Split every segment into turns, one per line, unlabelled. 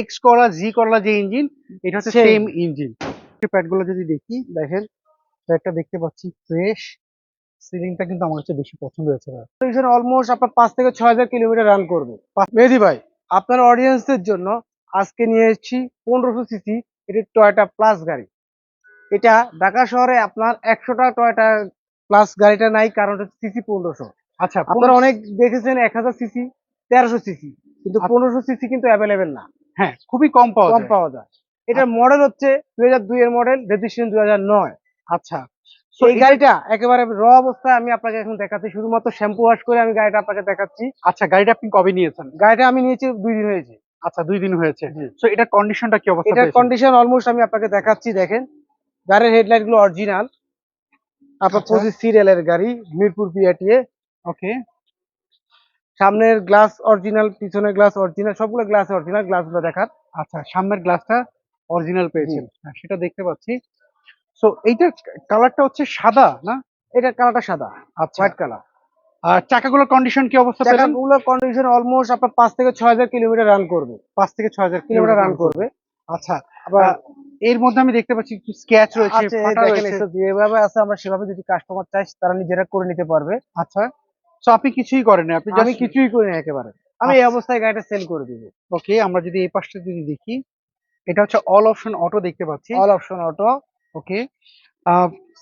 X Corolla জি করলা যে engine, এটা হচ্ছে
Same.
Same engine. প্যাডগুলো যদি দেখি, দেখেন প্যাডটা দেখতে পাচ্ছি ফ্রেশ। সিলিংটা কিন্তু আমার কাছে বেশি পছন্দ হয়েছে ভাই।
অলমোস্ট আপনার 5 থেকে 6 হাজার কিলোমিটার রান করবে। মেহেদী ভাই, আপনার অডিয়েন্সদের জন্য আজকে নিয়ে এসেছি 1500 সিসি এটি টয়োটা প্লাস গাড়ি। এটা ঢাকা শহরে আপনার 100টা টয়োটা প্লাস গাড়িটা নাই, কারণ সিসি 1500।
আচ্ছা,
আপনারা অনেক দেখেছেন 1000 সিসি, 1300 সিসি, কিন্তু 1500 সিসি কিন্তু অ্যাভেলেবেল না,
হ্যাঁ, খুবই কম পাওয়া
কম
যায়।
পাওয়া যায়। এটার মডেল হচ্ছে 2002 এর মডেল, রেজিস্ট্রেশন 2009।
আচ্ছা,
এই গাড়িটা একেবারে র অবস্থায় আমি আপনাকে এখন দেখাচ্ছি, শুধুমাত্র শ্যাম্পু ওয়াশ করে আমি গাড়িটা আপনাকে দেখাচ্ছি।
আচ্ছা, গাড়িটা আপনি কবে নিয়েছেন?
গাড়িটা আমি নিয়েছি 2 দিন হয়েছে।
আচ্ছা, 2 দিন হয়েছে।
জি।
সো এটার কন্ডিশনটা কি অবস্থা
এটার
পেয়েছেন?
কন্ডিশন অলমোস্ট আমি আপনাকে দেখাচ্ছি, দেখেন গাড়ির হেডলাইট গুলো অরিজিনাল, আপনার
আচ্ছা,
25 সিরিয়ালের গাড়ি, মিরপুর পিআটিএ।
ওকে।
সামনের গ্লাস অরিজিনাল, পিছনের গ্লাস অরিজিনাল, সবগুলো গ্লাস অরিজিনাল, গ্লাসগুলো দেখার।
আচ্ছা, সামনের গ্লাসটা অরিজিনাল
জি।
পেয়েছেন। হ্যাঁ, সেটা দেখতে পাচ্ছি। সো এইটার কালারটা হচ্ছে সাদা না?
এটার কালারটা সাদা,
আচ্ছা,
হোয়াইট কালার।
আর চাকাগুলোর কন্ডিশন কি অবস্থা পেলেন?
চাকাগুলোর কন্ডিশন অলমোস্ট আপনার 5 থেকে 6 হাজার কিলোমিটার রান করবে।
5 থেকে 6 হাজার
কিলোমিটার রান করবে।
আচ্ছা,
আবার
এর মধ্যে আমি দেখতে পাচ্ছি একটু স্ক্র্যাচ রয়েছে,
আছে,
ফাটা
দেখেন
রয়েছে।
এটা যেভাবে আছে আমরা সেভাবে, যদি কাস্টমার চাই তারা নিজেরা করে নিতে পারবে।
আচ্ছা, সো আপনি কিছুই করেন না, আপনি
আমি
জাস্ট
কিছুই করি না, একেবারে আমি এই অবস্থায় গাড়িটা সেল করে দিব।
ওকে। আমরা যদি এই পাশটা যদি দেখি, এটা হচ্ছে অল অপশন অটো দেখতে পাচ্ছি।
All option auto.
Okay.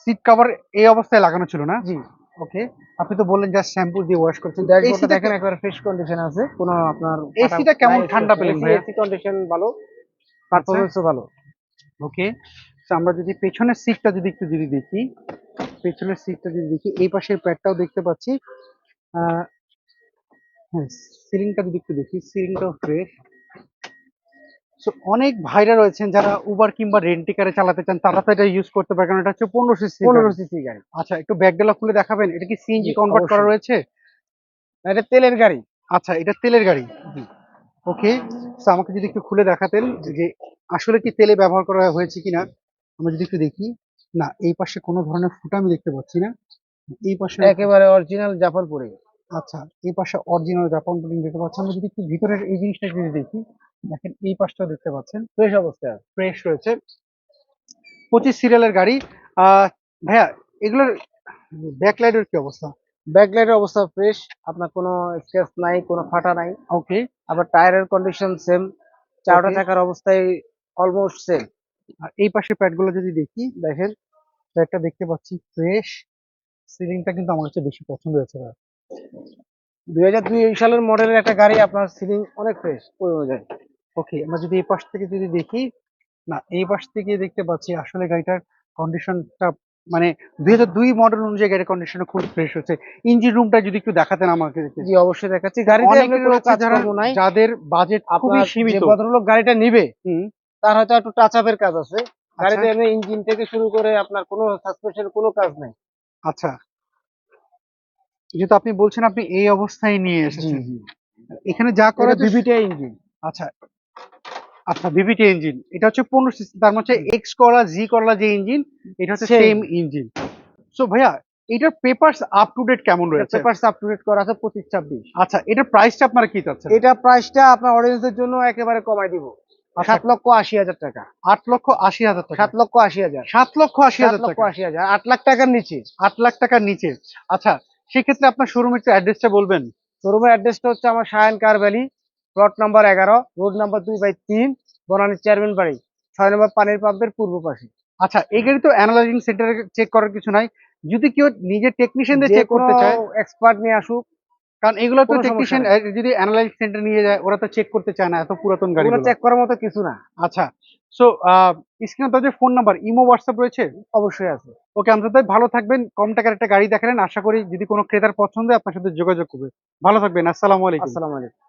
Seat cover এই অবস্থায় লাগানো ছিল না?
জি।
ওকে। আপনি তো বললেন জাস্ট শ্যাম্পু দিয়ে ওয়াশ করছেন।
ড্যাশবোর্ডটা দেখেন একেবারে ফ্রেশ কন্ডিশন আছে, কোনো আপনার
এসিটা কেমন ঠান্ডা পেলেন ভাইয়া?
এসি কন্ডিশন ভালো, পারফরম্যান্সও ভালো।
ওকে। আমরা যদি পেছনের সিটটা যদি একটু যদি দেখি, পেছনের সিটটা যদি দেখি, এই পাশের প্যাডটাও দেখতে পাচ্ছি। আহ, হ্যাঁ, সিলিংটা যদি একটু দেখি, সিলিংটাও ফ্রেশ। সো অনেক ভাইরা রয়েছেন যারা উবার কিংবা রেন্টিকারে চালাতে চান, তারা তো এটা ইউজ করতে পারে, কারণ এটা হচ্ছে 1500 সিসি।
1500 সিসি গাড়ি।
আচ্ছা, একটু ব্যাকডালা খুলে দেখাবেন, এটা কি সিএনজি
জি,
কনভার্ট করা
অবশ্যই।
রয়েছে?
না, এটা তেলের গাড়ি।
আচ্ছা, এটা তেলের গাড়ি।
জি।
ওকে। তো আমাকে যদি একটু খুলে দেখাতেন যে আসলে কি তেলে ব্যবহার করা হয়েছে কিনা। আমরা যদি একটু দেখি, না এই পাশে কোনো ধরনের ফুটা আমি দেখতে পাচ্ছি না। এই পাশে
একেবারে অরিজিনাল জাপানপুরি।
আচ্ছা, এই পাশে অরিজিনাল জাপান পুডিং দেখতে পাচ্ছি। আমরা যদি একটু ভিতরের এই জিনিসটা যদি দেখি, দেখেন এই পাশটা দেখতে পাচ্ছেন
ফ্রেশ অবস্থায় আছে।
ফ্রেশ রয়েছে। 25 সিরিয়ালের গাড়ি। ভাইয়া, এগুলোর ব্যাকলাইটের কি অবস্থা?
ব্যাকলাইটের অবস্থা ফ্রেশ, আপনার কোনো স্ক্র্যাচ নাই, কোনো ফাটা নাই।
ওকে।
আবার টায়ারের কন্ডিশন সেম, চারটা
ওকে।
চাকার অবস্থায় অলমোস্ট সেম।
আর এই পাশে প্যাডগুলো যদি দেখি, দেখেন প্যাডটা দেখতে পাচ্ছি ফ্রেশ। সিলিংটা কিন্তু আমার কাছে বেশি পছন্দ হয়েছে ভাই।
2002 সালের মডেলের একটা গাড়ি, আপনার সিলিং অনেক ফ্রেশ ওই অনুযায়ী।
ওকে। আমরা যদি এই পাশ থেকে যদি দেখি, না এই পাশ থেকে দেখতে পাচ্ছি আসলে গাড়িটার কন্ডিশনটা মানে 2002 মডেল অনুযায়ী গাড়ির কন্ডিশনটা খুব ফ্রেশ হচ্ছে। ইঞ্জিন রুমটা যদি একটু দেখাতেন আমাকে।
জি, অবশ্যই দেখাচ্ছি। গাড়িতে আপনার
অনেকে
কোনো
রয়েছে যারা,
কাজকর্ম নাই।
যাদের বাজেট খুবই
আপনার যে
সীমিত।
ভদ্রলোক গাড়িটা নিবে,
হুম।
তার হয়তো একটু টাচ আপের কাজ আছে।
আচ্ছা,
গাড়িতে এমনি ইঞ্জিন থেকে শুরু করে আপনার কোনো সাসপেনশন কোনো কাজ নাই।
আচ্ছা, যেহেতু আপনি বলছেন আপনি এই অবস্থায় নিয়ে
জি
এসেছেন,
জি।
এখানে যা করা
এটা বিবিটিআই ইঞ্জিন।
আচ্ছা, আচ্ছা, ভিভিটি ইঞ্জিন, এটা হচ্ছে 1500 সিসি, তার মানে হচ্ছে এক্স করলা জি করলা যে ইঞ্জিন, এটা হচ্ছে
সেম।
Same engine. সো ভাইয়া, এটার পেপারস আপ টু ডেট কেমন রয়েছে?
পেপারস আপ টু ডেট করা আছে 25-26।
আচ্ছা, এটার প্রাইসটা আপনারা কি চাচ্ছেন?
এটা প্রাইসটা আপনার অডিয়েন্সের জন্য একেবারে কমাই দিব,
আচ্ছা,
7,80,000 টাকা।
8,80,000 টাকা।
7,80,000।
7,80,000 টাকা।
7,80,000, 8 লাখ টাকার নিচে।
8 লাখ টাকার নিচে। আচ্ছা, সেক্ষেত্রে আপনার শোরুমের একটু অ্যাড্রেসটা বলবেন?
শোরুমের অ্যাড্রেসটা হচ্ছে আমার Shayan car valley, plot number 11, road number 2/3, Banani chairman বাড়ি, 6 নম্বর পানির পাম্পের পূর্ব পাশে।
আচ্ছা, এই গাড়ি তো অ্যানালাইজিং সেন্টারে চেক করার কিছু নাই। যদি কেউ নিজের টেকনিশিয়ান দিয়ে
যে
চেক
কোনো
করতে চায়,
এক্সপার্ট নিয়ে আসুক,
কারণ এগুলো তো
কোনো সমস্যা
টেকনিশিয়ান
নেই।
যদি অ্যানালাইজিং সেন্টার নিয়ে যায়, ওরা তো চেক করতে চায় না এত পুরাতন
ওগুলো
গাড়িগুলো।
চেক করার মতো কিছু না।
আচ্ছা, সো স্ক্রিনে তো যে ফোন নাম্বার, ইমো হোয়াটসঅ্যাপ রয়েছে?
অবশ্যই আছে।
ওকে, আমরা তাই ভালো থাকবেন, কম টাকার একটা গাড়ি দেখালেন। আশা করি যদি কোনো ক্রেতার পছন্দ হয় আপনার সাথে যোগাযোগ করবে। ভালো থাকবেন। আসসালামু আলাইকুম।
আসসালামু আলাইকুম।